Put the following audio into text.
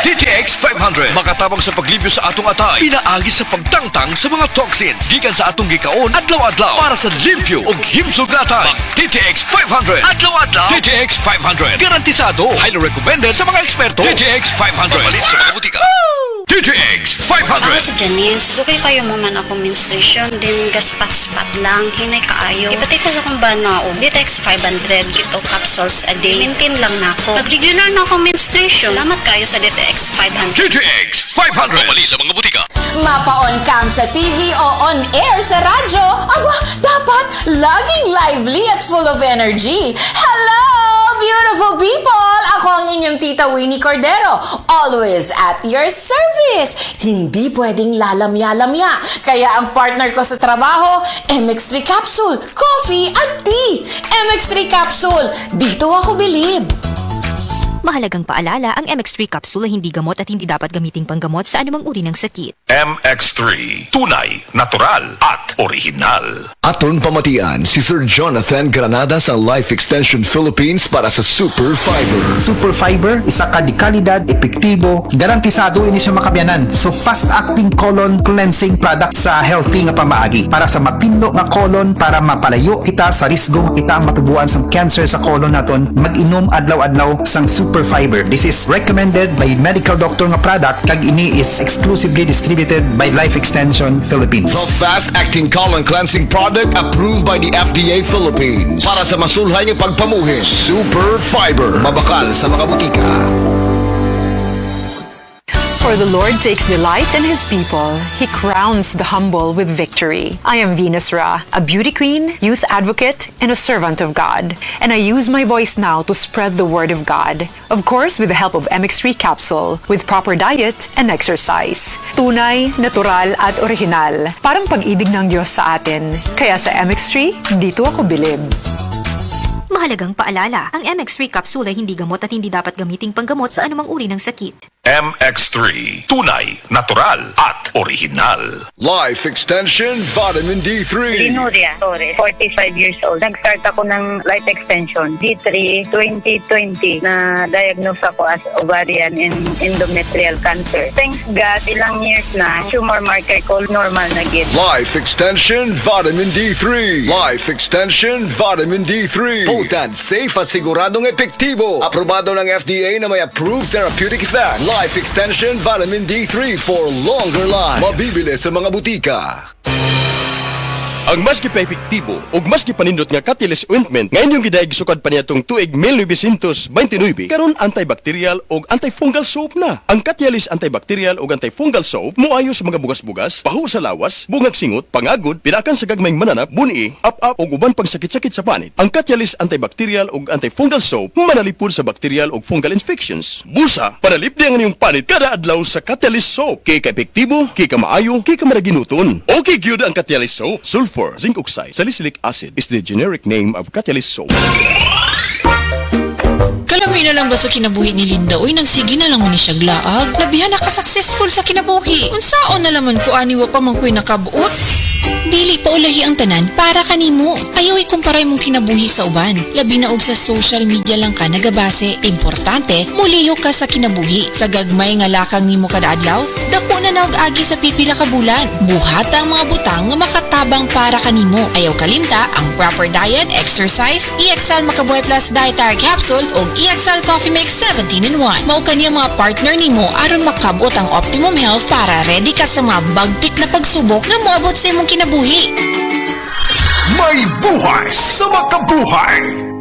TTX 500 makatabang sa paglibyo sa atong atay, pinaagi sa pagtangtang sa mga toxins gikan sa atong gikaon adlaw-adlaw para sa limpyo ug himsog na atay. TTX 500 adlaw-adlaw. TTX 500 garantisado, highly recommended sa mga eksperto. TTX 500 mabalit sa mga butika. TTX 500. Ako si Janice. Sukay kayo mo man ako menstruation, din gaspat-spat lang, hinay kaayo. Ipatay ko sa kong banao. TTX 500, kito capsules a day. Maintain lang na ako. Pag-regular na ako menstruation. Salamat kayo sa DTX 500. TTX 500 mabalit sa mga butika. Mapa-on cam sa TV o on air sa radyo, aba, dapat laging lively at full of energy. Hello, beautiful people! Ako ang inyong tita Winnie Cordero, always at your service. Hindi pwedeng lalamya-lamya. Kaya ang partner ko sa trabaho, MX3 Capsule, coffee at tea. MX3 Capsule, dito ako bilib. Mahalagang paalala, ang MX3 capsule ay hindi gamot at hindi dapat gamiting panggamot sa anumang uri ng sakit. MX3, tunay, natural at original. Aton pamatian si Sir Jonathan Granada sa Life Extension Philippines para sa Super Fiber. Super Fiber, isa ka di kalidad, epektibo, garantisado ini siya makabiyanan. So fast-acting colon cleansing product sa healthy nga pamaagi para sa mapinlo nga colon para mapalayo kita sa risgo kita matubuan sa cancer sa colon naton. Mag-inom adlaw-adlaw sang Super Fiber. This is recommended by medical doctor nga product kag ini is exclusively distributed by Life Extension Philippines. The fast-acting colon cleansing product approved by the FDA Philippines para sa masulhay ng pagpamuhin. Super Fiber, mabakal sa mga butika. For the Lord takes delight in His people. He crowns the humble with victory. I am Venus Ra, a beauty queen, youth advocate, and a servant of God. And I use my voice now to spread the word of God. Of course, with the help of MX3 Capsule, with proper diet and exercise. Tunay, natural, at original. Parang pag-ibig ng Diyos sa atin. Kaya sa MX3, dito ako bilib. Mahalagang paalala, ang MX3 capsule ay hindi gamot at hindi dapat gamiting panggamot sa anumang uri ng sakit. MX3, tunay, natural at original. Life Extension Vitamin D3. Linuria Torres, 45 years old. Nag-start ako ng life extension, D3, 2020, na diagnose ako as ovarian and endometrial cancer. Thanks God, ilang years na, tumor marker ko normal na gid. Life Extension Vitamin D3. Life Extension Vitamin D3. Potent, safe at siguradong epektibo. Aprobado ng FDA na may approved therapeutic effect. Life Extension Vitamin D3 for longer life. Mabibili sa mga butika. Ang maski pa epektibo ug maski panindot nga Catalyst ointment nga inyong gidaig sukad pa niyatong tuig 1929 karon antibacterial ug antifungal soap na. Ang Catalyst antibacterial ug antifungal soap moayo sa mga bugas-bugas, pahu sa lawas, bungag singot, pangagod, pinakan sa gagmayng mananap, buni, up-up ug uban pang sakit-sakit sa panit. Ang Catalyst antibacterial ug antifungal soap manalipod sa bacterial ug fungal infections. Busa, panalip di ang inyong panit kada adlaw sa Catalyst soap. Kay ka epektibo, kay ka maayo, kay ka maraginuton. Okay gyud ang Catalyst soap. Sulfur, zinc oxide, salicylic acid is the generic name of Catalyst soap. Kalami na lang ba sa kinabuhi ni Linda? Uy, nagsige na lang mo ni siya glaag. Labihan na ka-successful sa kinabuhi. Unsaon na laman ko aniwa pa man ko'y nakabuot? Dili pa ulahi ang tanan para kanimo. Ayaw ikumparay mong kinabuhi sa uban. Labi na og sa social media lang ka nagabase. Importante, muliyo ka sa kinabuhi. Sa gagmay nga lakang nimo kada adlaw, dako na naog agi sa pipila ka bulan. Buhata ang mga butang nga makatabang para kanimo. Ayaw kalimta ang proper diet, exercise, EXL Makabuhay Plus Dietary Capsule o EXL Coffee Mix 17-in-1. Mao kaniyang mga partner nimo aron makabot ang optimum health para ready ka sa mga bagtik na pagsubok nga moabot sa imong kinabuhi. May buhay sa makabuhay.